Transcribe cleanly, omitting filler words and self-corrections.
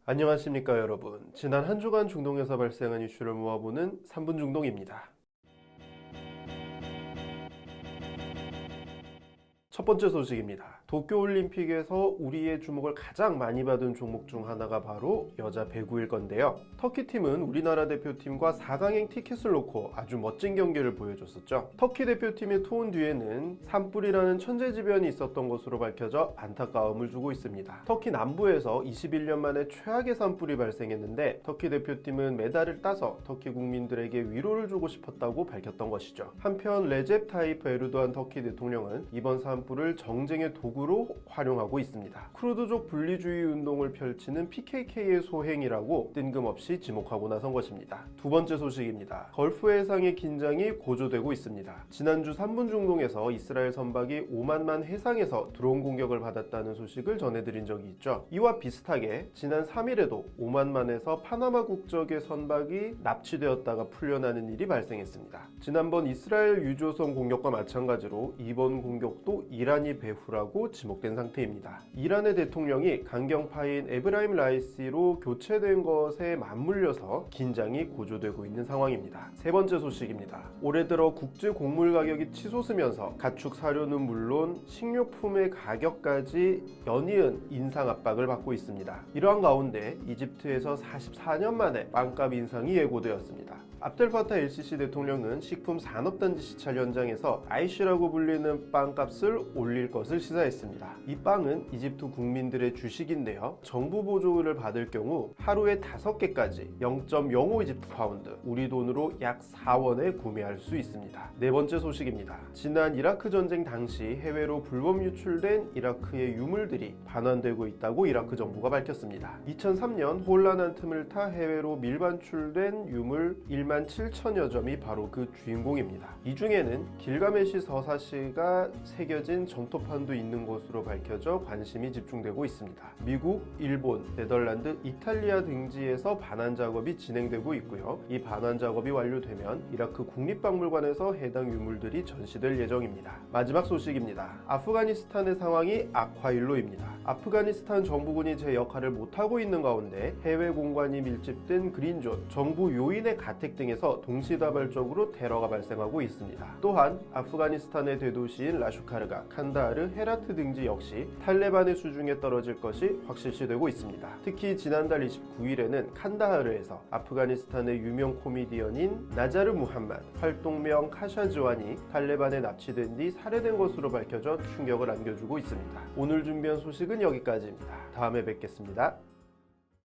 안녕하십니까 여러분. 지난 한 주간 중동에서 발생한 이슈를 모아보는 3분 중동입니다. 첫 번째 소식입니다. 도쿄올림픽에서 우리의 주목을 가장 많이 받은 종목 중 하나가 바로 여자 배구일 건데요. 터키팀은 우리나라 대표팀과 4강행 티켓을 놓고 아주 멋진 경기를 보여줬었죠. 터키 대표팀의 투혼 뒤에는 산불이라는 천재지변이 있었던 것으로 밝혀져 안타까움을 주고 있습니다. 터키 남부에서 21년 만에 최악의 산불이 발생했는데 터키 대표팀은 메달을 따서 터키 국민들에게 위로를 주고 싶었다고 밝혔던 것이죠. 한편 레첵 타이프 에르도안 터키 대통령은 이번 산불을 정쟁의 도구로 활용하고 있습니다. 쿠르드족 분리주의 운동을 펼치는 PKK의 소행이라고 뜬금없이 지목하고 나선 것입니다. 두 번째 소식입니다. 걸프 해상의 긴장이 고조되고 있습니다. 지난주 3분 중동에서 이스라엘 선박이 오만만 해상에서 드론 공격을 받았다는 소식을 전해드린 적이 있죠. 이와 비슷하게 지난 3일에도 오만만에서 파나마 국적의 선박이 납치되었다가 풀려나는 일이 발생했습니다. 지난번 이스라엘 유조선 공격과 마찬가지로 이번 공격도 이란이 배후라고 지목된 상태입니다. 이란의 대통령이 강경파인 에브라임 라이시로 교체된 것에 맞물려서 긴장이 고조되고 있는 상황입니다. 세 번째 소식입니다. 올해 들어 국제 곡물 가격이 치솟으면서 가축 사료는 물론 식료품의 가격까지 연이은 인상 압박을 받고 있습니다. 이러한 가운데 이집트에서 44년 만에 빵값 인상이 예고되었습니다. 압델파타 엘시시 대통령은 식품 산업단지 시찰 현장에서 아이시라고 불리는 빵값을 올릴 것을 시사했습니다. 이 빵은 이집트 국민들의 주식인데요. 정부 보조를 받을 경우 하루에 5개까지 0.05 이집트 파운드, 우리 돈으로 약 4원에 구매할 수 있습니다. 네 번째 소식입니다. 지난 이라크 전쟁 당시 해외로 불법 유출된 이라크의 유물들이 반환되고 있다고 이라크 정부가 밝혔습니다. 2003년 혼란한 틈을 타 해외로 밀반출된 유물 1만 7천여 점이 바로 그 주인공입니다. 이 중에는 길가메시 서사시가 새겨진 점토판도 있는 것으로 밝혀져 관심이 집중되고 있습니다. 미국, 일본, 네덜란드, 이탈리아 등지에서 반환 작업이 진행되고 있고요. 이 반환 작업이 완료되면 이라크 국립박물관에서 해당 유물들이 전시될 예정입니다. 마지막 소식입니다. 아프가니스탄의 상황이 악화일로입니다. 아프가니스탄 정부군이 제 역할을 못하고 있는 가운데 해외 공관이 밀집된 그린존, 정부 요인의 가택 등에서 동시다발적으로 테러가 발생하고 있습니다. 또한 아프가니스탄의 대도시인 라슈카르가, 칸다하르, 헤라트 등지 역시 탈레반의 수중에 떨어질 것이 확실시되고 있습니다. 특히 지난달 29일에는 칸다하르에서 아프가니스탄의 유명 코미디언인 나자르 무함만, 활동명 카샤즈완이 탈레반에 납치된 뒤 살해된 것으로 밝혀져 충격을 안겨주고 있습니다. 오늘 준비한 소식은 여기까지입니다. 다음에 뵙겠습니다.